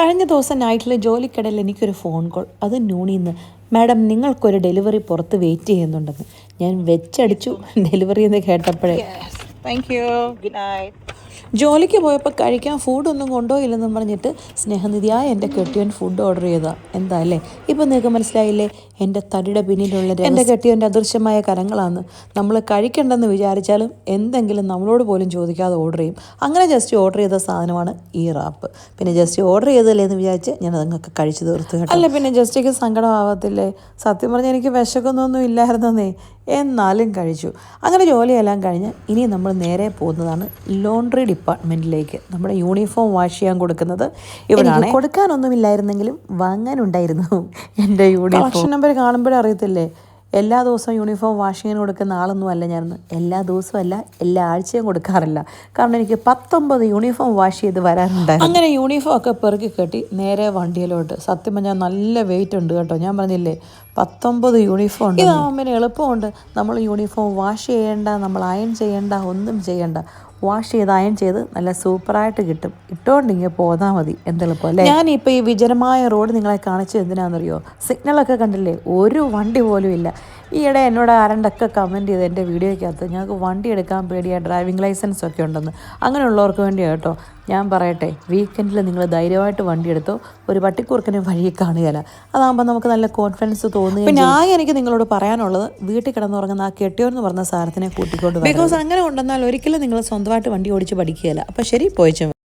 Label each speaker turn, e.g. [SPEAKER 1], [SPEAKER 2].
[SPEAKER 1] കഴിഞ്ഞ ദിവസം നൈറ്റിൽ ജോലിക്കിടയിൽ എനിക്കൊരു ഫോൺ കോൾ. അത് നൂണിന്ന്. മാഡം, നിങ്ങൾക്കൊരു ഡെലിവറി പുറത്ത് വെയിറ്റ് ചെയ്യുന്നുണ്ടെന്ന്. ഞാൻ വെച്ചടിച്ചു ഡെലിവറി എന്ന് കേട്ടപ്പോഴേ.
[SPEAKER 2] Thank you. Good night.
[SPEAKER 1] ജോലിക്ക് പോയപ്പോൾ കഴിക്കാൻ ഫുഡൊന്നും കൊണ്ടുപോയില്ലെന്നും പറഞ്ഞിട്ട് സ്നേഹനിധിയായ എൻ്റെ കെട്ടിയവൻ ഫുഡ് ഓർഡർ ചെയ്താൽ എന്താ അല്ലേ? ഇപ്പം നിങ്ങൾക്ക് മനസ്സിലായില്ലേ എൻ്റെ തടിയുടെ പിന്നിലുള്ള എൻ്റെ കെട്ടിയവൻ്റെ അദൃശ്യമായ കരങ്ങളാണ്. നമ്മൾ കഴിക്കണ്ടെന്ന് വിചാരിച്ചാലും എന്തെങ്കിലും നമ്മളോട് പോലും ചോദിക്കാതെ ഓർഡർ ചെയ്യും. അങ്ങനെ ജസ്റ്റ് ഓർഡർ ചെയ്ത സാധനമാണ് ഈ റാപ്പ്. പിന്നെ ജസ്റ്റ് ഓർഡർ ചെയ്തല്ലേ എന്ന് വിചാരിച്ച് ഞാൻ അതങ്ങൾക്ക് കഴിച്ചു തീർത്തു കേട്ടോ. അല്ല പിന്നെ ജസ്റ്റേക്ക് സങ്കടമാവത്തില്ലേ? സത്യം പറഞ്ഞാൽ എനിക്ക് വിശക്കുന്നൊന്നും ഇല്ലായിരുന്നേ, എന്നാലും കഴിച്ചു. അങ്ങനെ ജോലിയെല്ലാം കഴിഞ്ഞ് ഇനി നമ്മൾ നേരെ പോകുന്നതാണ് ലോണ്ട്രി ഡിപ്പാർട്ട്മെൻറ്റിലേക്ക്. നമ്മുടെ യൂണിഫോം വാഷ് ചെയ്യാൻ കൊടുക്കുന്നത് ഇവിടെയാണ്. കൊടുക്കാനൊന്നുമില്ലായിരുന്നെങ്കിലും വാങ്ങാനുണ്ടായിരുന്നു എൻ്റെ യൂണിഫോം. കളക്ഷൻ നമ്പർ കാണുമ്പോഴേ അറിയത്തില്ലേ, എല്ലാ ദിവസവും യൂണിഫോം വാഷ് ചെയ്യാൻ കൊടുക്കുന്ന ആളൊന്നും അല്ല ഞാൻ. എല്ലാ ദിവസവും അല്ല, എല്ലാ ആഴ്ചയും കൊടുക്കാറില്ല. കാരണം എനിക്ക് 19 യൂണിഫോം വാഷ് ചെയ്ത് വരാനുണ്ടായിരുന്നു. അങ്ങനെ യൂണിഫോം ഒക്കെ പെറുക്കി കെട്ടി നേരെ വണ്ടിയിലോട്ട്. സത്യം പറഞ്ഞാൽ നല്ല വെയിറ്റ് ഉണ്ട് കേട്ടോ. ഞാൻ പറഞ്ഞില്ലേ 19 യൂണിഫോം ഉണ്ട്. ഇതാവുമ്പോൾ എളുപ്പമുണ്ട്. നമ്മൾ യൂണിഫോം വാഷ് ചെയ്യേണ്ട, നമ്മൾ അയൺ ചെയ്യേണ്ട, ഒന്നും ചെയ്യേണ്ട. വാഷ് ചെയ്ത് അയൺ ചെയ്ത് നല്ല സൂപ്പറായിട്ട് കിട്ടും. ഇട്ടുകൊണ്ടിങ്ങനെ പോന്നാൽ മതി. എന്തെളുപ്പം അല്ലേ? ഞാനിപ്പോൾ ഈ വിജനമായ റോഡ് നിങ്ങളെ കാണിച്ചത് എന്തിനാണെന്നറിയോ? സിഗ്നലൊക്കെ കണ്ടില്ലേ, ഒരു വണ്ടി പോലും ഇല്ല. ഈയിടെ എന്നോട് ആരണ്ടൊക്കെ കമൻറ്റ് ചെയ്ത് എൻ്റെ വീഡിയോയ്ക്കകത്ത് ഞങ്ങൾക്ക് വണ്ടി എടുക്കാൻ പേടിയാണ്, ഡ്രൈവിംഗ് ലൈസൻസ് ഒക്കെ ഉണ്ടെന്ന്. അങ്ങനെയുള്ളവർക്ക് വേണ്ടിയാണ് കേട്ടോ. ഞാൻ പറയട്ടെ, വീക്കെൻഡിൽ നിങ്ങൾ ധൈര്യമായിട്ട് വണ്ടി എടുത്തോ. ഒരു പട്ടിക്കുറുക്കനെ വഴി കാണുകയില്ല. അതാകുമ്പോൾ നമുക്ക് നല്ല കോൺഫിഡൻസ് തോന്നുകയും. പിന്നെ എനിക്ക് നിങ്ങളോട് പറയാനുള്ളത്, വീട്ടിൽ കിടന്നുറങ്ങുന്ന ആ കെട്ടിയോന്ന് പറഞ്ഞ സാധനത്തിനെ കൂട്ടിക്കൊണ്ട്. ബിക്കോസ് അങ്ങനെ ഉണ്ടെന്നാൽ ഒരിക്കലും നിങ്ങൾ സ്വന്തമായിട്ട് വണ്ടി ഓടിച്ച് പഠിക്കുകയില്ല. അപ്പോൾ ശരി, പോയിച്ചു.